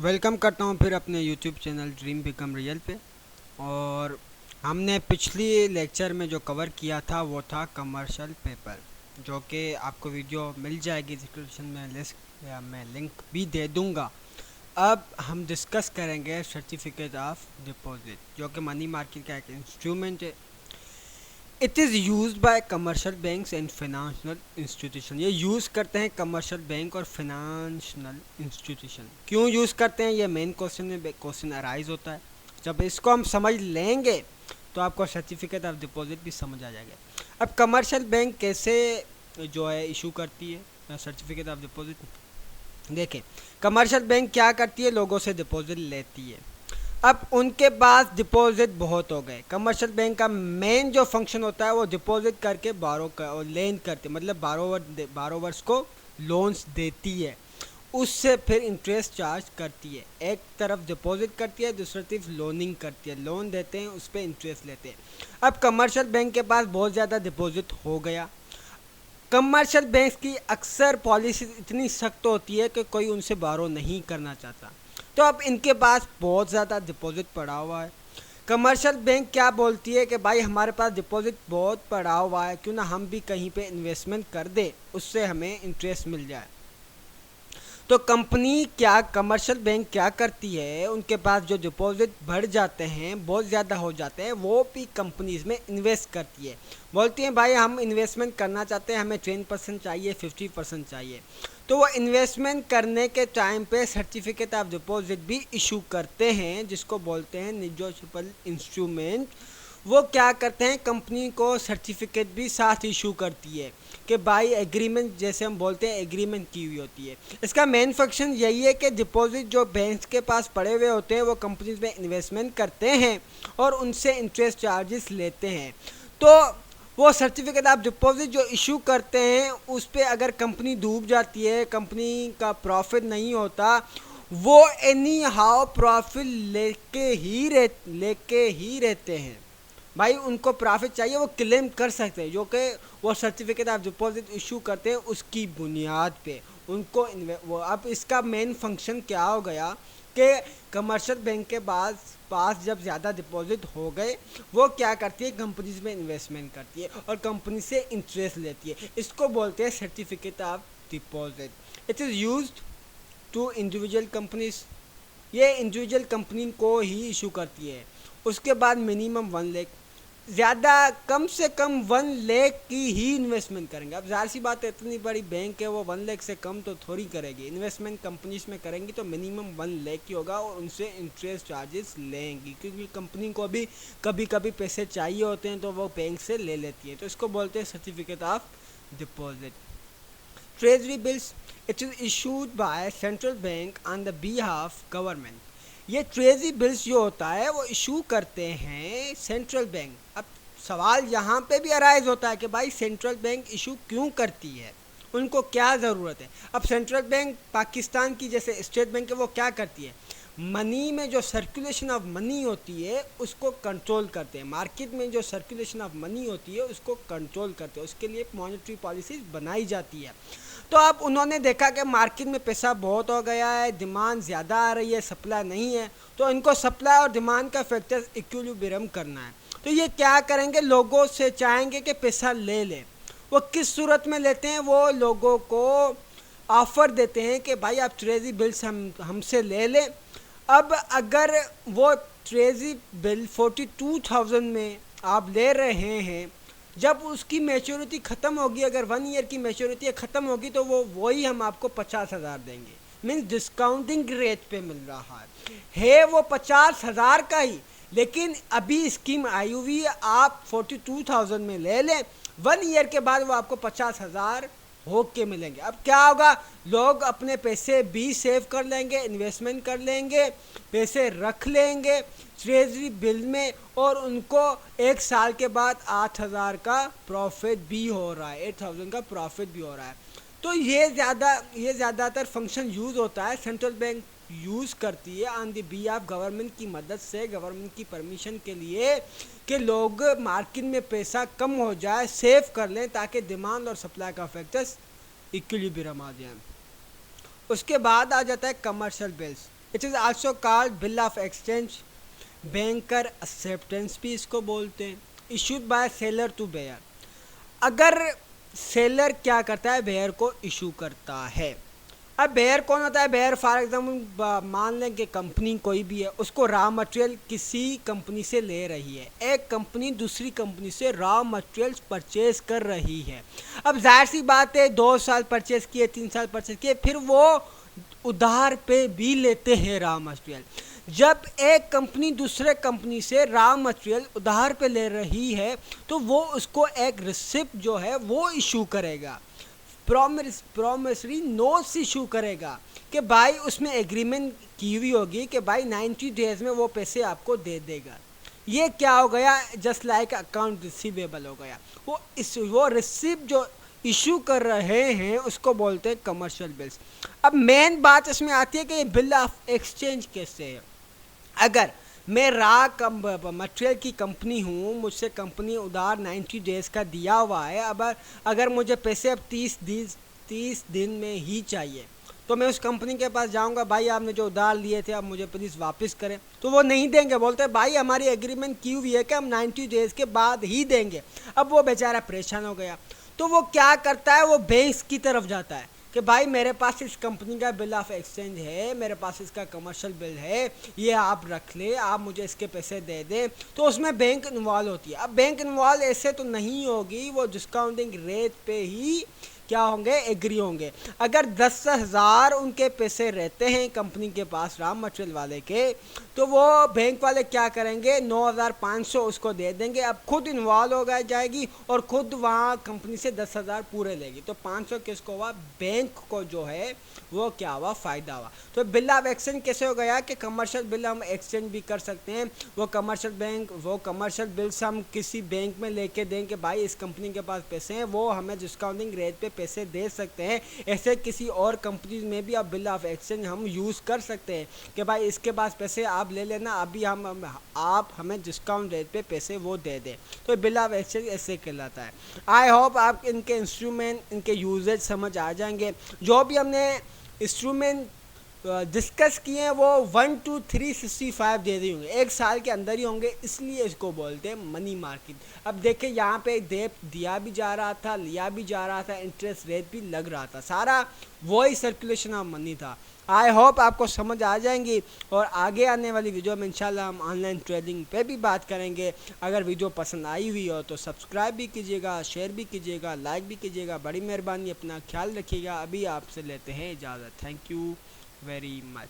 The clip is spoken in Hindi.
वेलकम करता हूँ फिर अपने YouTube channel dream become real पे। और हमने पिछली लेक्चर में जो कवर किया था वो था कमर्शियल पेपर, जो कि आपको वीडियो मिल जाएगी डिस्क्रिप्शन में, लिस्ट या मैं लिंक भी दे दूँगा। अब हम डिस्कस करेंगे सर्टिफिकेट ऑफ डिपॉजिट, जो कि मनी मार्केट का एक इंस्ट्रूमेंट है। It is use by commercial banks and financial institution. ये यूज़ करते हैं कमर्शियल बैंक और फाइनेंशियल इंस्टीट्यूशन। क्यों यूज़ करते हैं, ये मेन क्वेश्चन में क्वेश्चन अराइज होता है। जब इसको हम समझ लेंगे तो आपको सर्टिफिकेट ऑफ डिपॉजिट भी समझ आ जाएगा। अब कमर्शियल बैंक कैसे जो है इशू करती है सर्टिफिकेट ऑफ डिपॉजिट, देखिए कमर्शियल बैंक क्या करती है, लोगों से डिपॉजिट लेती है। अब उनके पास डिपॉजिट बहुत हो गए। कमर्शियल बैंक का मेन जो फंक्शन होता है वो डिपॉजिट करके बारो कर और लेन करते, मतलब बारोवर्स को लोन्स देती है, उससे फिर इंटरेस्ट चार्ज करती है। एक तरफ डिपॉजिट करती है, दूसरी तरफ लोनिंग करती है, लोन देते हैं उस पर इंटरेस्ट लेते हैं। अब कमर्शियल बैंक के पास बहुत ज़्यादा डिपॉजिट हो गया। कमर्शियल बैंक की अक्सर पॉलिसी इतनी सख्त होती है कि कोई उनसे बारो नहीं करना चाहता। तो अब इनके पास बहुत ज़्यादा डिपॉजिट पड़ा हुआ है। कमर्शियल बैंक क्या बोलती है कि भाई हमारे पास डिपॉजिट बहुत पड़ा हुआ है, क्यों ना हम भी कहीं पे इन्वेस्टमेंट कर दे, उससे हमें इंटरेस्ट मिल जाए। तो कंपनी क्या कमर्शियल बैंक क्या करती है, उनके पास जो डिपॉजिट बढ़ जाते हैं, बहुत ज़्यादा हो जाते हैं, वो भी कंपनीज में इन्वेस्ट करती है। बोलती हैं भाई हम इन्वेस्टमेंट करना चाहते हैं, हमें 10% चाहिए, 50% चाहिए। तो वो इन्वेस्टमेंट करने के टाइम पे सर्टिफिकेट ऑफ डिपॉजिट भी इशू करते हैं, जिसको बोलते हैं नेगोशिएबल इंस्ट्रूमेंट। वो क्या करते हैं, कंपनी को सर्टिफिकेट भी साथ इशू करती है कि भाई एग्रीमेंट, जैसे हम बोलते हैं एग्रीमेंट की हुई होती है। इसका मेन फंक्शन यही है कि डिपॉजिट जो बैंक के पास पड़े हुए होते हैं वो कंपनीज में इन्वेस्टमेंट करते हैं और उनसे इंटरेस्ट चार्जेस लेते हैं। तो वो सर्टिफिकेट ऑफ डिपॉजिट जो इशू करते हैं उस पर अगर कंपनी डूब जाती है, कंपनी का प्रॉफिट नहीं होता, वो एनी हाउ प्रॉफिट लेके ही रहते हैं। भाई उनको प्रॉफिट चाहिए, वो क्लेम कर सकते हैं, जो कि वो सर्टिफिकेट ऑफ डिपॉजिट इशू करते हैं उसकी बुनियाद पे उनको वो। अब इसका मेन फंक्शन क्या हो गया कि कमर्शियल बैंक के पास जब ज़्यादा डिपॉजिट हो गए, वो क्या करती है, कंपनीज में इन्वेस्टमेंट करती है और कंपनी से इंटरेस्ट लेती है। इसको बोलते हैं certificate of deposit. It is used to individual companies. ये इंडिविजुअल कंपनी को ही इशू करती है। उसके बाद मिनिमम 1 लाख, ज़्यादा कम से कम 1 लाख की ही इन्वेस्टमेंट करेंगे। अब ज़ाहिर सी बात है, इतनी बड़ी बैंक है, वो 1 लाख से कम तो थोड़ी करेगी। इन्वेस्टमेंट कंपनीज में करेंगी तो मिनिमम 1 लाख की होगा और उनसे इंटरेस्ट चार्जेस लेंगी, क्योंकि कंपनी को भी कभी कभी पैसे चाहिए होते हैं तो वो बैंक से ले लेती है। तो इसको बोलते हैं certificate of deposit. Treasury bills, it is issued by central bank on the behalf government. ये ट्रेजरी बिल्स जो होता है वो इशू करते हैं सेंट्रल बैंक। अब सवाल यहाँ पे भी अराइज होता है कि भाई सेंट्रल बैंक इशू क्यों करती है, उनको क्या ज़रूरत है। अब सेंट्रल बैंक पाकिस्तान की जैसे स्टेट बैंक है, वो क्या करती है, मनी में जो सर्कुलेशन ऑफ मनी होती है उसको कंट्रोल करते हैं। मार्केट में जो सर्कुलेशन ऑफ मनी होती है उसको कंट्रोल करते हैं, उसके लिए मॉनेटरी पॉलिसीज बनाई जाती है। तो अब उन्होंने देखा कि मार्केट में पैसा बहुत हो गया है, डिमांड ज़्यादा आ रही है, सप्लाई नहीं है, तो इनको सप्लाई और डिमांड का फैक्टर इक्विलिब्रियम करना है। तो ये क्या करेंगे, लोगों से चाहेंगे कि पैसा ले लें। वो किस सूरत में लेते हैं, वो लोगों को ऑफ़र देते हैं कि भाई आप ट्रेजरी बिल्स हमसे ले लें। अब अगर वो ट्रेजरी बिल 42,000 में आप ले रहे हैं, जब उसकी मैच्योरिटी ख़त्म होगी, अगर 1 ईयर की मैच्योरिटी ख़त्म होगी, तो वो वही हम आपको 50,000 देंगे। मीन्स डिस्काउंटिंग रेट पे मिल रहा है वो 50,000 का ही, लेकिन अभी स्कीम आई हुई है, आप 42,000 में ले लें, 1 ईयर के बाद वो आपको 50,000 होके मिलेंगे। अब क्या होगा, लोग अपने पैसे भी सेव कर लेंगे, इन्वेस्टमेंट कर लेंगे, पैसे रख लेंगे ट्रेजरी बिल में, और उनको 1 साल के बाद 8,000 का प्रॉफिट भी हो रहा है, 8,000 का प्रॉफिट भी हो रहा है। तो ये ज़्यादातर फंक्शन यूज़ होता है, सेंट्रल बैंक यूज़ करती है ऑन द बिहाफ गवर्नमेंट की मदद से, गवर्नमेंट की परमिशन के लिए, कि लोग मार्केट में पैसा कम हो जाए, सेव कर लें, ताकि डिमांड और सप्लाई का फैक्टर्स इक्विलिब्रियम आ जाए। उसके बाद आ जाता है commercial bills. It is also called bill of exchange, banker acceptance भी इसको बोलते हैं, issued by seller to buyer. अगर सेलर क्या करता है, बेयर को इशू करता है। अब बेयर कौन होता है? बेयर फॉर एग्जाम्पल मान लें कि कंपनी कोई भी है, उसको रॉ मटेरियल किसी कंपनी से ले रही है, एक कंपनी दूसरी कंपनी से रॉ मटेरियल्स परचेज कर रही है। अब जाहिर सी बात है 2 साल परचेज किए, 3 साल परचेज किए, फिर वो उधार पे भी लेते हैं रॉ मटेरियल। जब एक कंपनी दूसरे कंपनी से रॉ मटेरियल उधार पे ले रही है तो वो उसको एक रिसिप्ट जो है वो इशू करेगा, प्रॉमिसरी नोट्स इशू करेगा कि भाई उसमें एग्रीमेंट की हुई होगी कि भाई 90 डेज में वो पैसे आपको दे देगा। ये क्या हो गया? जस्ट लाइक अकाउंट रिसीवेबल हो गया। वो रिसिप्ट जो इशू कर रहे हैं उसको बोलते हैं कमर्शियल बिल्स। अब मेन बात इसमें आती है कि ये बिल ऑफ एक्सचेंज कैसे है। अगर मैं मटेरियल की कंपनी हूँ, मुझसे कंपनी उधार 90 डेज का दिया हुआ है, अब अगर मुझे पैसे अब 30 दिन में ही चाहिए तो मैं उस कंपनी के पास जाऊंगा, भाई आपने जो उधार लिए थे अब मुझे प्लीज़ वापस करें। तो वो नहीं देंगे, बोलते हैं भाई हमारी एग्रीमेंट की हुई है कि हम 90 डेज के बाद ही देंगे। अब वो बेचारा परेशान हो गया, तो वो क्या करता है, वो बैंक की तरफ जाता है कि भाई मेरे पास इस कंपनी का बिल ऑफ एक्सचेंज है, मेरे पास इसका कमर्शियल बिल है, ये आप रख ले, आप मुझे इसके पैसे दे दें। तो उसमें बैंक इन्वॉल्व होती है। अब बैंक इन्वॉल्व ऐसे तो नहीं होगी, वो डिस्काउंटिंग रेट पे ही क्या होंगे, एग्री होंगे। अगर 10,000 उनके पैसे रहते हैं कंपनी के पास रॉ मटेरियल वाले के, तो वो बैंक वाले क्या करेंगे, 9,500 उसको दे देंगे। अब खुद इन्वॉल्व हो गया जाएगी और खुद वहाँ कंपनी से 10,000 पूरे लेगी, तो 500 किसको हुआ, बैंक को जो है वो क्या हुआ, फ़ायदा हुआ। तो बिल ऑफ एक्सचेंज कैसे हो गया कि कमर्शियल बिल हम एक्सचेंज भी कर सकते हैं। वो कमर्शियल बिल्स हम किसी बैंक में लेके दें कि भाई इस कंपनी के पास पैसे हैं, वो हमें डिस्काउंटिंग रेट पे पैसे दे सकते हैं। ऐसे किसी और कंपनी में भी अब बिल ऑफ एक्सचेंज हम यूज़ कर सकते हैं कि भाई इसके पास पैसे आप ले लेना, अभी आप हमें डिस्काउंट रेट पे पैसे वो दे दें। तो बिल ऑफ एक्सचेंज ऐसे कहलाता है। आई होप आप इनके इंस्ट्रूमेंट, इनके यूजेज समझ आ जाएंगे। जो भी हमने इंस्ट्रूमेंट डिस्कस किए हैं वो 1 to 365 दे रही होंगे, 1 साल के अंदर ही होंगे, इसलिए इसको बोलते हैं मनी मार्केट। अब देखिए यहाँ पे दिया भी जा रहा था, लिया भी जा रहा था, इंटरेस्ट रेट भी लग रहा था, सारा वही सर्कुलेशन ऑफ मनी था। आई होप आपको समझ आ जाएंगी और आगे आने वाली वीडियो में इंशाल्लाह हम ऑनलाइन ट्रेडिंग पे भी बात करेंगे। अगर वीडियो पसंद आई हुई हो तो सब्सक्राइब भी कीजिएगा, शेयर भी कीजिएगा, लाइक भी कीजिएगा। बड़ी मेहरबानी, अपना ख्याल रखिएगा। अभी आपसे लेते हैं इजाज़त। Thank you very much।